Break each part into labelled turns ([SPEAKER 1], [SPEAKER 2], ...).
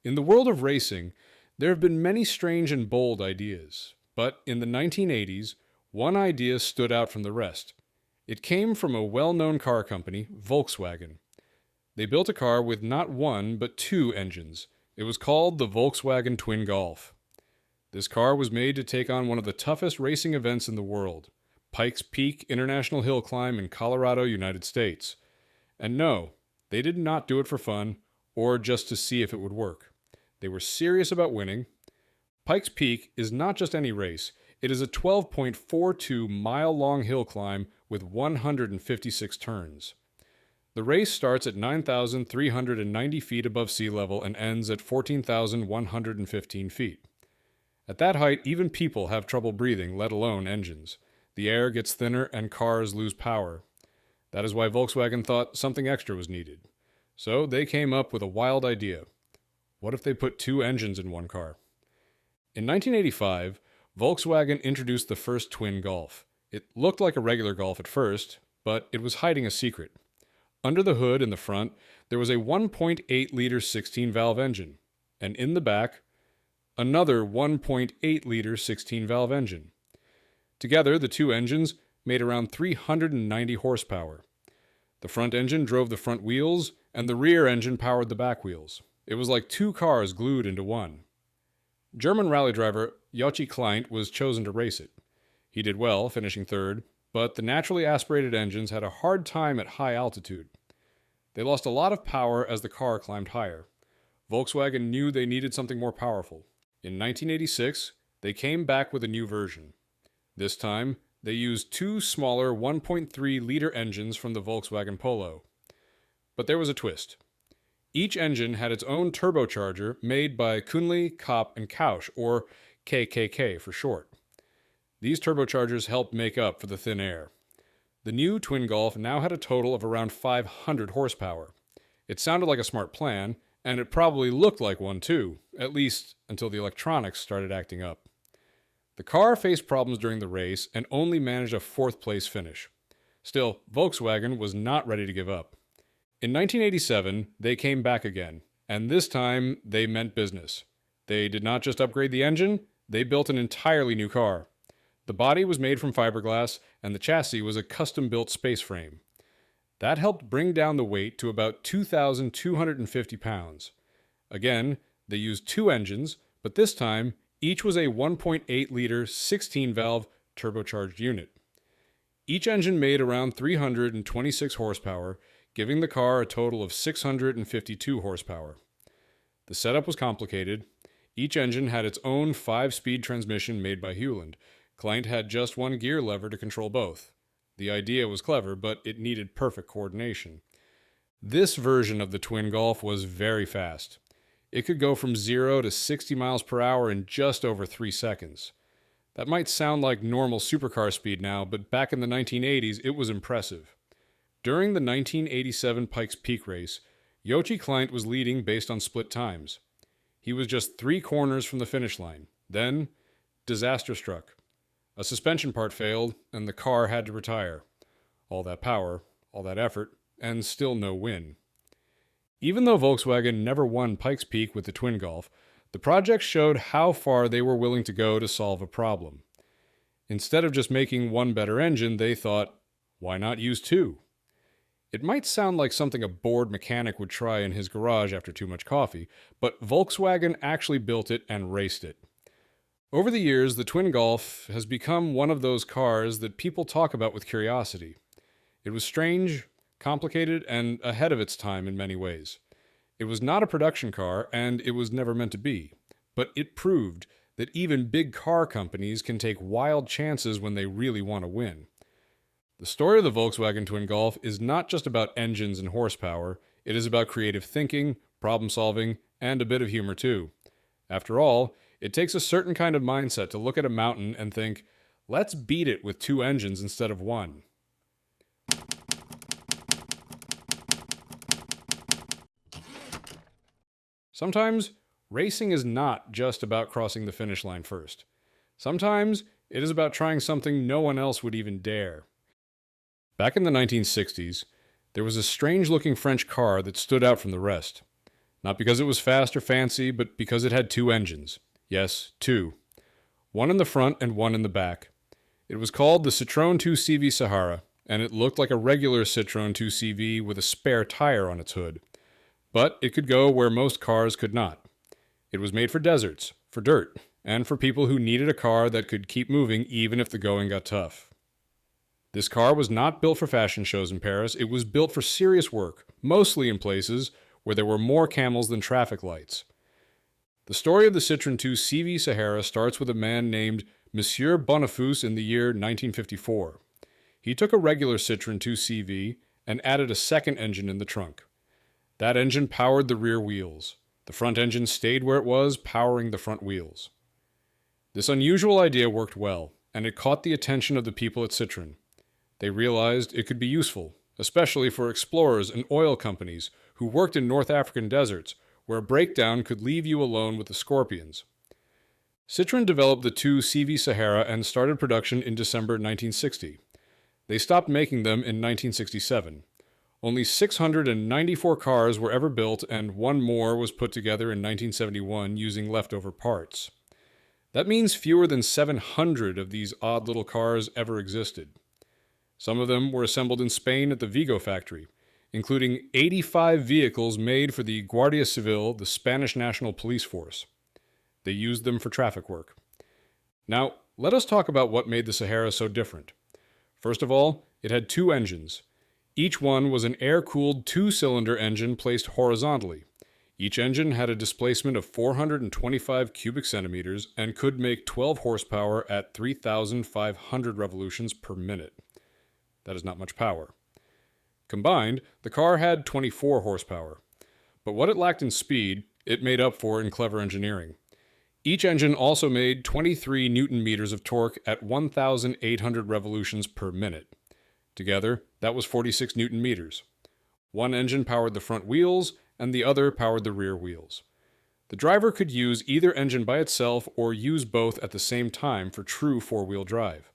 [SPEAKER 1] In the world of racing, there have been many strange and bold ideas, but in the 1980s, one idea stood out from the rest. It came from a well-known car company, Volkswagen. They built a car with not one, but two engines. It was called the Volkswagen Twin-Golf. This car was made to take on one of the toughest racing events in the world, Pikes Peak International Hill Climb in Colorado, United States. And no, they did not do it for fun, or just to see if it would work. They were serious about winning. Pikes Peak is not just any race. It is a 12.42-mile-long hill climb with 156 turns. The race starts at 9,390 feet above sea level and ends at 14,115 feet. At that height, even people have trouble breathing, let alone engines. The air gets thinner and cars lose power. That is why Volkswagen thought something extra was needed. So they came up with a wild idea. What if they put two engines in one car? In 1985, Volkswagen introduced the first Twin-Golf. It looked like a regular Golf at first, but it was hiding a secret. Under the hood in the front, there was a 1.8-liter 16-valve engine, and in the back, another 1.8-liter 16-valve engine. Together, the two engines made around 390 horsepower. The front engine drove the front wheels, and the rear engine powered the back wheels. It was like two cars glued into one. German rally driver Jochi Kleint was chosen to race it. He did well, finishing third, but the naturally aspirated engines had a hard time at high altitude. They lost a lot of power as the car climbed higher. Volkswagen knew they needed something more powerful. In 1986, they came back with a new version. This time, they used two smaller 1.3-liter engines from the Volkswagen Polo. But there was a twist. Each engine had its own turbocharger made by Kunle, Kopp, and Kausch, or KKK for short. These turbochargers helped make up for the thin air. The new Twin-Golf now had a total of around 500 horsepower. It sounded like a smart plan, and it probably looked like one too, at least until the electronics started acting up. The car faced problems during the race and only managed a fourth-place finish. Still, Volkswagen was not ready to give up. In 1987, they came back again, and this time they meant business. They did not just upgrade the engine, they built an entirely new car. The body was made from fiberglass, and the chassis was a custom-built space frame. That helped bring down the weight to about 2,250 pounds. Again, they used two engines, but this time, each was a 1.8-liter 16-valve turbocharged unit. Each engine made around 326 horsepower, giving the car a total of 652 horsepower. The setup was complicated. Each engine had its own 5-speed transmission made by Hewland. Kleint had just one gear lever to control both. The idea was clever, but it needed perfect coordination. This version of the Twin-Golf was very fast. It could go from 0 to 60 miles per hour in just over 3 seconds. That might sound like normal supercar speed now, but back in the 1980s, it was impressive. During the 1987 Pikes Peak race, Jochi Kleint was leading based on split times. He was just 3 corners from the finish line. Then, disaster struck. A suspension part failed, and the car had to retire. All that power, all that effort, and still no win. Even though Volkswagen never won Pikes Peak with the Twin-Golf, the project showed how far they were willing to go to solve a problem. Instead of just making one better engine, they thought, why not use two? It might sound like something a bored mechanic would try in his garage after too much coffee, but Volkswagen actually built it and raced it. Over the years, the Twin-Golf has become one of those cars that people talk about with curiosity. It was strange, complicated, and ahead of its time in many ways. It was not a production car, and it was never meant to be. But it proved that even big car companies can take wild chances when they really want to win. The story of the Volkswagen Twin-Golf is not just about engines and horsepower, it is about creative thinking, problem solving, and a bit of humor too. After all, it takes a certain kind of mindset to look at a mountain and think, let's beat it with 2 engines instead of 1. Sometimes, racing is not just about crossing the finish line first. Sometimes, it is about trying something no one else would even dare. Back in the 1960s, there was a strange-looking French car that stood out from the rest. Not because it was fast or fancy, but because it had two engines. Yes, two. One in the front and one in the back. It was called the Citroen 2CV Sahara, and it looked like a regular Citroen 2CV with a spare tire on its hood. But it could go where most cars could not. It was made for deserts, for dirt, and for people who needed a car that could keep moving even if the going got tough. This car was not built for fashion shows in Paris. It was built for serious work, mostly in places where there were more camels than traffic lights. The story of the Citroen 2 CV Sahara starts with a man named Monsieur Bonnefous in the year 1954. He took a regular Citroen 2 CV and added a second engine in the trunk. That engine powered the rear wheels. The front engine stayed where it was, powering the front wheels. This unusual idea worked well, and it caught the attention of the people at Citroen. They realized it could be useful, especially for explorers and oil companies who worked in North African deserts, where a breakdown could leave you alone with the scorpions. Citroen developed the 2 CV Sahara and started production in December 1960. They stopped making them in 1967. Only 694 cars were ever built, and one more was put together in 1971 using leftover parts. That means fewer than 700 of these odd little cars ever existed. Some of them were assembled in Spain at the Vigo factory, including 85 vehicles made for the Guardia Civil, the Spanish National Police Force. They used them for traffic work. Now, let us talk about what made the Sahara so different. First of all, it had two engines. Each one was an air-cooled two-cylinder engine placed horizontally. Each engine had a displacement of 425 cubic centimeters and could make 12 horsepower at 3,500 revolutions per minute. That is not much power. Combined, the car had 24 horsepower. But what it lacked in speed, it made up for in clever engineering. Each engine also made 23 Newton meters of torque at 1,800 revolutions per minute. Together, that was 46 Newton meters. One engine powered the front wheels, and the other powered the rear wheels. The driver could use either engine by itself or use both at the same time for true four-wheel drive.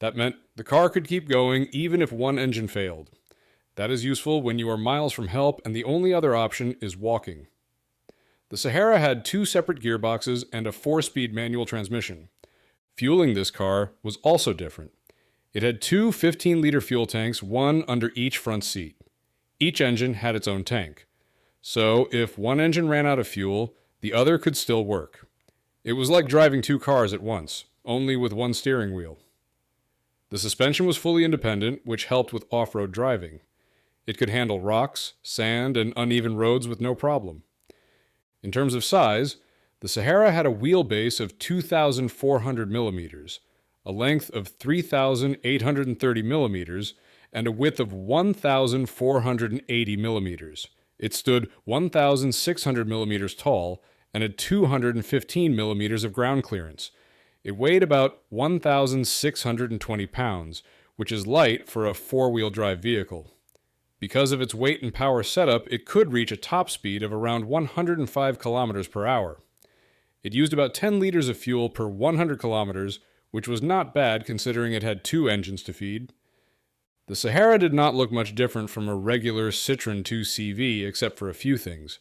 [SPEAKER 1] That meant the car could keep going even if one engine failed. That is useful when you are miles from help and the only other option is walking. The Sahara had two separate gearboxes and a 4-speed manual transmission. Fueling this car was also different. It had two 15-liter fuel tanks, one under each front seat. Each engine had its own tank. So, if one engine ran out of fuel, the other could still work. It was like driving two cars at once, only with one steering wheel. The suspension was fully independent, which helped with off-road driving. It could handle rocks, sand, and uneven roads with no problem. In terms of size, the Sahara had a wheelbase of 2,400 millimeters, a length of 3,830 millimeters, and a width of 1,480 millimeters. It stood 1,600 millimeters tall and had 215 millimeters of ground clearance. It weighed about 1,620 pounds, which is light for a four-wheel drive vehicle. Because of its weight and power setup, it could reach a top speed of around 105 kilometers per hour. It used about 10 liters of fuel per 100 kilometers, which was not bad considering it had two engines to feed. The Sahara did not look much different from a regular Citroen 2 CV except for a few things.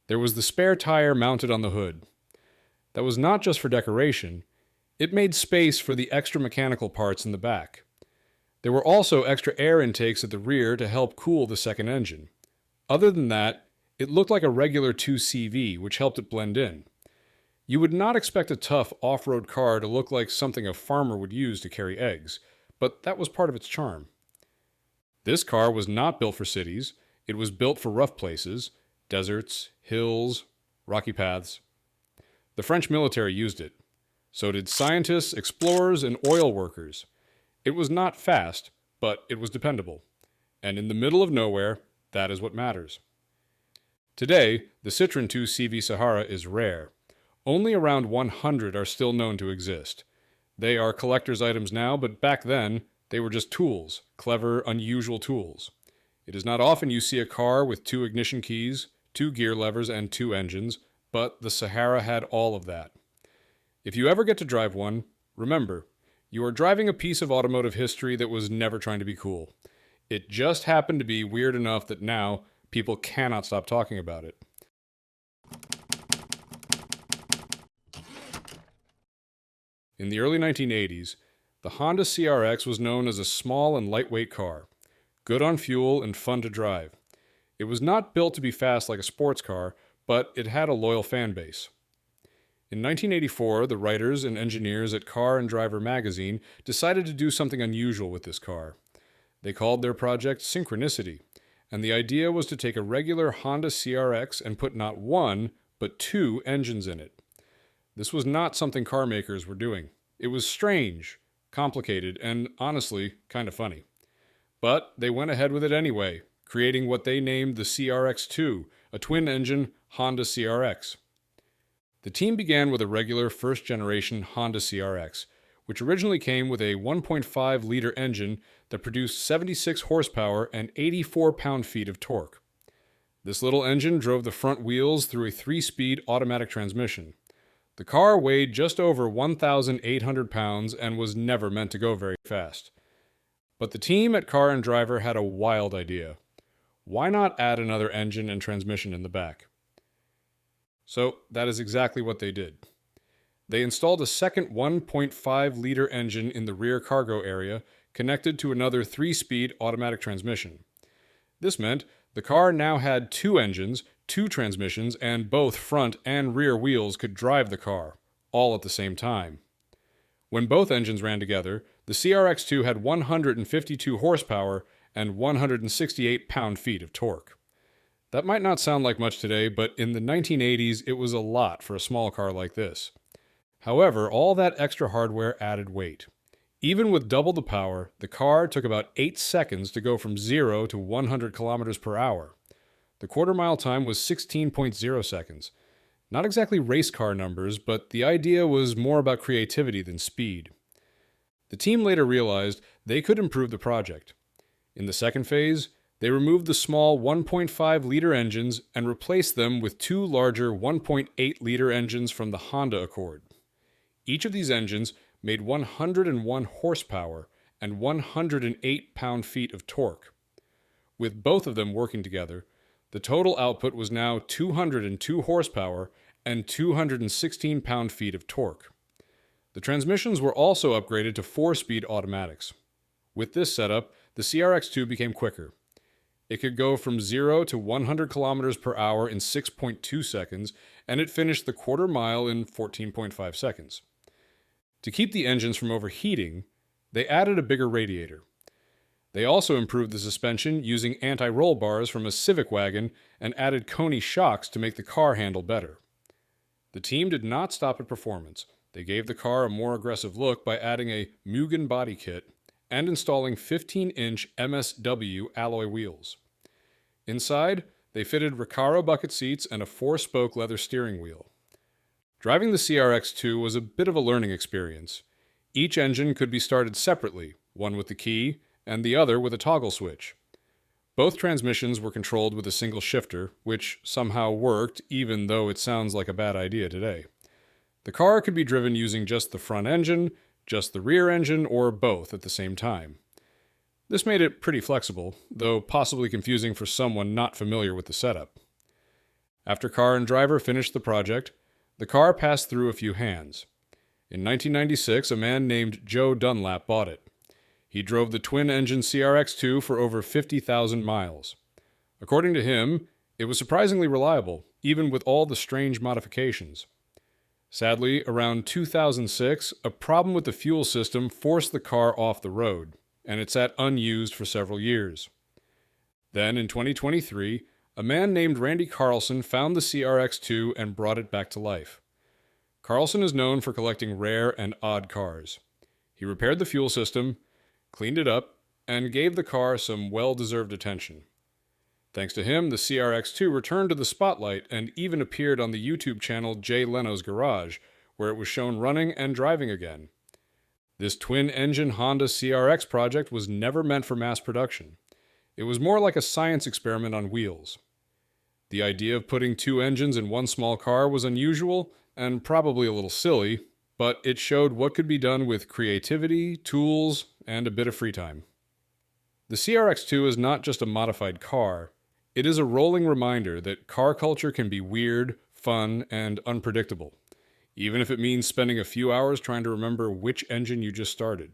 [SPEAKER 1] There was the spare tire mounted on the hood. That was not just for decoration. It made space for the extra mechanical parts in the back. There were also extra air intakes at the rear to help cool the second engine. Other than that, it looked like a regular 2CV, which helped it blend in. You would not expect a tough off-road car to look like something a farmer would use to carry eggs, but that was part of its charm. This car was not built for cities. It was built for rough places, deserts, hills, rocky paths. The French military used it. So did scientists, explorers, and oil workers. It was not fast, but it was dependable. And in the middle of nowhere, that is what matters. Today, the Citroen 2 CV Sahara is rare. Only around 100 are still known to exist. They are collector's items now, but back then, they were just tools, clever, unusual tools. It is not often you see a car with two ignition keys, two gear levers, and two engines, but the Sahara had all of that. If you ever get to drive one, remember, you are driving a piece of automotive history that was never trying to be cool. It just happened to be weird enough that now people cannot stop talking about it. In the early 1980s, the Honda CRX was known as a small and lightweight car, good on fuel and fun to drive. It was not built to be fast like a sports car, but it had a loyal fan base. In 1984, the writers and engineers at Car and Driver magazine decided to do something unusual with this car. They called their project Synchronicity, and the idea was to take a regular Honda CRX and put not one, but two engines in it. This was not something car makers were doing. It was strange, complicated, and honestly, kind of funny. But they went ahead with it anyway, creating what they named the CRX-2, a twin-engine Honda CRX. The team began with a regular first-generation Honda CRX, which originally came with a 1.5-liter engine that produced 76 horsepower and 84 pound-feet of torque. This little engine drove the front wheels through a 3-speed automatic transmission. The car weighed just over 1,800 pounds and was never meant to go very fast. But the team at Car and Driver had a wild idea. Why not add another engine and transmission in the back? So that is exactly what they did. They installed a second 1.5-liter engine in the rear cargo area, connected to another 3-speed automatic transmission. This meant the car now had two engines, two transmissions, and both front and rear wheels could drive the car, all at the same time. When both engines ran together, the CRX-2 had 152 horsepower and 168 pound-feet of torque. That might not sound like much today, but in the 1980s it was a lot for a small car like this. However, all that extra hardware added weight. Even with double the power, the car took about 8 seconds to go from 0 to 100 kilometers per hour. The quarter-mile time was 16.0 seconds. Not exactly race car numbers, but the idea was more about creativity than speed. The team later realized they could improve the project. In the second phase, they removed the small 1.5-liter engines and replaced them with two larger 1.8-liter engines from the Honda Accord. Each of these engines made 101 horsepower and 108 pound-feet of torque. With both of them working together, the total output was now 202 horsepower and 216 pound-feet of torque. The transmissions were also upgraded to 4-speed automatics. With this setup, the CRX-2 became quicker. It could go from 0 to 100 kilometers per hour in 6.2 seconds, and it finished the quarter mile in 14.5 seconds. To keep the engines from overheating, they added a bigger radiator. They also improved the suspension using anti-roll bars from a Civic wagon and added Coney shocks to make the car handle better. The team did not stop at performance. They gave the car a more aggressive look by adding a Mugen body kit and installing 15-inch MSW alloy wheels. Inside, they fitted Recaro bucket seats and a 4-spoke leather steering wheel. Driving the CRX-2 was a bit of a learning experience. Each engine could be started separately, one with the key and the other with a toggle switch. Both transmissions were controlled with a single shifter, which somehow worked even though it sounds like a bad idea today. The car could be driven using just the front engine, just the rear engine, or both at the same time. This made it pretty flexible, though possibly confusing for someone not familiar with the setup. After Car and Driver finished the project, the car passed through a few hands. In 1996, a man named Joe Dunlap bought it. He drove the twin-engine CRX-2 for over 50,000 miles. According to him, it was surprisingly reliable, even with all the strange modifications. Sadly, around 2006, a problem with the fuel system forced the car off the road, and it sat unused for several years. Then, in 2023, a man named Randy Carlson found the CRX-2 and brought it back to life. Carlson is known for collecting rare and odd cars. He repaired the fuel system, cleaned it up, and gave the car some well-deserved attention. Thanks to him, the CRX-2 returned to the spotlight and even appeared on the YouTube channel Jay Leno's Garage, where it was shown running and driving again. This twin-engine Honda CRX project was never meant for mass production. It was more like a science experiment on wheels. The idea of putting two engines in one small car was unusual and probably a little silly, but it showed what could be done with creativity, tools, and a bit of free time. The CRX-2 is not just a modified car. It is a rolling reminder that car culture can be weird, fun, and unpredictable. even if it means spending a few hours trying to remember which engine you just started.